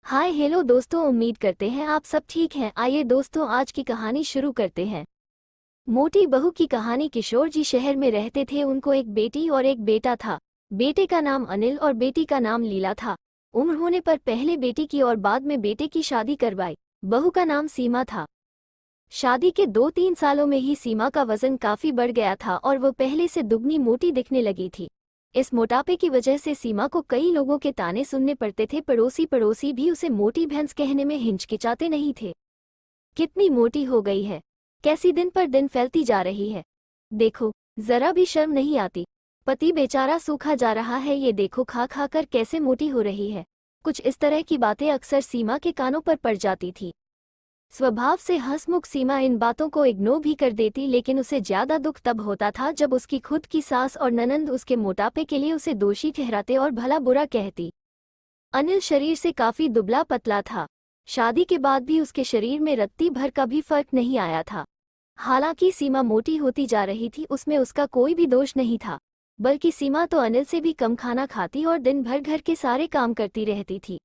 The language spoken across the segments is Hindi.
हाय हेलो दोस्तों, उम्मीद करते हैं आप सब ठीक हैं। आइए दोस्तों, आज की कहानी शुरू करते हैं। मोटी बहू की कहानी। किशोर जी शहर में रहते थे। उनको एक बेटी और एक बेटा था। बेटे का नाम अनिल और बेटी का नाम लीला था। उम्र होने पर पहले बेटी की और बाद में बेटे की शादी करवाई। बहू का नाम सीमा था। शादी के 2-3 सालों में ही सीमा का वजन काफी बढ़ गया था और वो पहले से दुगनी मोटी दिखने लगी थी। इस मोटापे की वजह से सीमा को कई लोगों के ताने सुनने पड़ते थे। पड़ोसी भी उसे मोटी भैंस कहने में हिचकिचाते नहीं थे। कितनी मोटी हो गई है, कैसी दिन पर दिन फैलती जा रही है, देखो, जरा भी शर्म नहीं आती। पति बेचारा सूखा जा रहा है, ये देखो खा खा कर कैसे मोटी हो रही है। कुछ इस तरह की बातें अक्सर सीमा के कानों पर पड़ जाती थी। स्वभाव से हंसमुख सीमा इन बातों को इग्नोर भी कर देती, लेकिन उसे ज्यादा दुख तब होता था जब उसकी खुद की सास और ननंद उसके मोटापे के लिए उसे दोषी ठहराते और भला बुरा कहती। अनिल शरीर से काफी दुबला पतला था। शादी के बाद भी उसके शरीर में रत्ती भर का भी फर्क नहीं आया था। हालांकि सीमा मोटी होती जा रही थी, उसमें उसका कोई भी दोष नहीं था, बल्कि सीमा तो अनिल से भी कम खाना खाती और दिन भर घर के सारे काम करती रहती थी।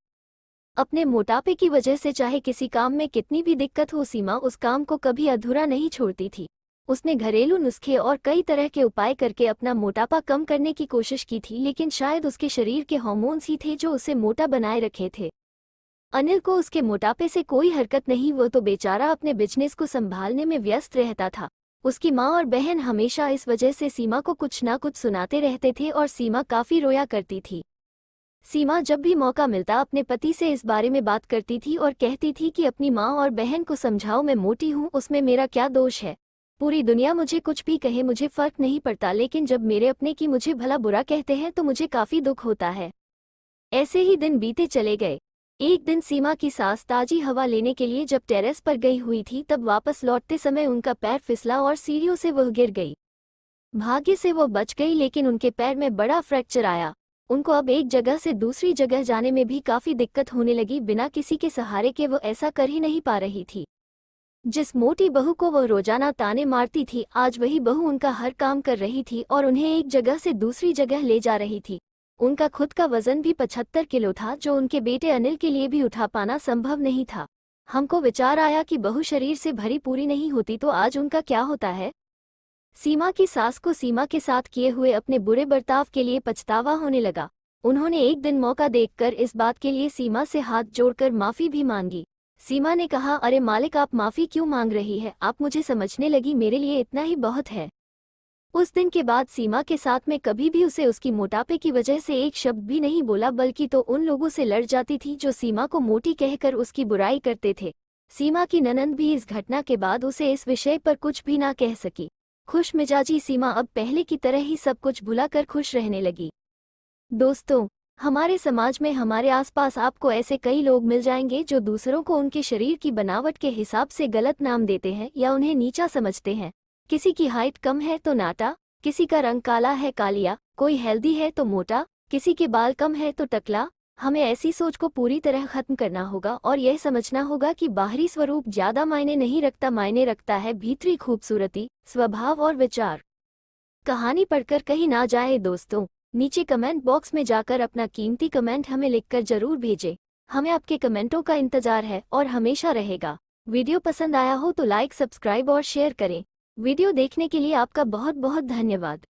अपने मोटापे की वजह से चाहे किसी काम में कितनी भी दिक्कत हो, सीमा उस काम को कभी अधूरा नहीं छोड़ती थी। उसने घरेलू नुस्खे और कई तरह के उपाय करके अपना मोटापा कम करने की कोशिश की थी, लेकिन शायद उसके शरीर के हार्मोन्स ही थे जो उसे मोटा बनाए रखे थे। अनिल को उसके मोटापे से कोई हरकत नहीं, वो तो बेचारा अपने बिजनेस को संभालने में व्यस्त रहता था। उसकी माँ और बहन हमेशा इस वजह से सीमा को कुछ ना कुछ सुनाते रहते थे और सीमा काफी रोया करती थी। सीमा जब भी मौका मिलता अपने पति से इस बारे में बात करती थी और कहती थी कि अपनी माँ और बहन को समझाओ, मैं मोटी हूँ, उसमें मेरा क्या दोष है। पूरी दुनिया मुझे कुछ भी कहे, मुझे फर्क नहीं पड़ता, लेकिन जब मेरे अपने की मुझे भला बुरा कहते हैं तो मुझे काफी दुख होता है। ऐसे ही दिन बीते चले गए। एक दिन सीमा की सास ताजी हवा लेने के लिए जब टेरेस पर गई हुई थी, तब वापस लौटते समय उनका पैर फिसला और सीढ़ियों से वह गिर गई। भाग्य से वो बच गई, लेकिन उनके पैर में बड़ा फ्रैक्चर आया। उनको अब एक जगह से दूसरी जगह जाने में भी काफी दिक्कत होने लगी। बिना किसी के सहारे के वो ऐसा कर ही नहीं पा रही थी। जिस मोटी बहू को वो रोजाना ताने मारती थी, आज वही बहू उनका हर काम कर रही थी और उन्हें एक जगह से दूसरी जगह ले जा रही थी। उनका खुद का वजन भी 75 किलो था, जो उनके बेटे अनिल के लिए भी उठा पाना संभव नहीं था। हमको विचार आया कि बहू शरीर से भरी पूरी नहीं होती तो आज उनका क्या होता है। सीमा की सास को सीमा के साथ किए हुए अपने बुरे बर्ताव के लिए पछतावा होने लगा। उन्होंने एक दिन मौका देखकर इस बात के लिए सीमा से हाथ जोड़कर माफी भी मांगी। सीमा ने कहा, अरे मालिक, आप माफी क्यों मांग रही है, आप मुझे समझने लगी, मेरे लिए इतना ही बहुत है। उस दिन के बाद सीमा के साथ में कभी भी उसे उसकी मोटापे की वजह से एक शब्द भी नहीं बोला, बल्कि तो उन लोगों से लड़ जाती थी जो सीमा को मोटी कहकर उसकी बुराई करते थे। सीमा की ननंद भी इस घटना के बाद उसे इस विषय पर कुछ भी ना कह सकी। खुश मिजाजी सीमा अब पहले की तरह ही सब कुछ भुलाकर खुश रहने लगी। दोस्तों, हमारे समाज में, हमारे आसपास आपको ऐसे कई लोग मिल जाएंगे जो दूसरों को उनके शरीर की बनावट के हिसाब से गलत नाम देते हैं या उन्हें नीचा समझते हैं। किसी की हाइट कम है तो नाटा, किसी का रंग काला है कालिया, कोई हेल्दी है तो मोटा, किसी के बाल कम है तो टकला। हमें ऐसी सोच को पूरी तरह खत्म करना होगा और यह समझना होगा कि बाहरी स्वरूप ज्यादा मायने नहीं रखता, मायने रखता है भीतरी खूबसूरती, स्वभाव और विचार। कहानी पढ़कर कहीं ना जाए दोस्तों, नीचे कमेंट बॉक्स में जाकर अपना कीमती कमेंट हमें लिखकर जरूर भेजें। हमें आपके कमेंटों का इंतजार है और हमेशा रहेगा। वीडियो पसंद आया हो तो लाइक, सब्सक्राइब और शेयर करें। वीडियो देखने के लिए आपका बहुत बहुत धन्यवाद।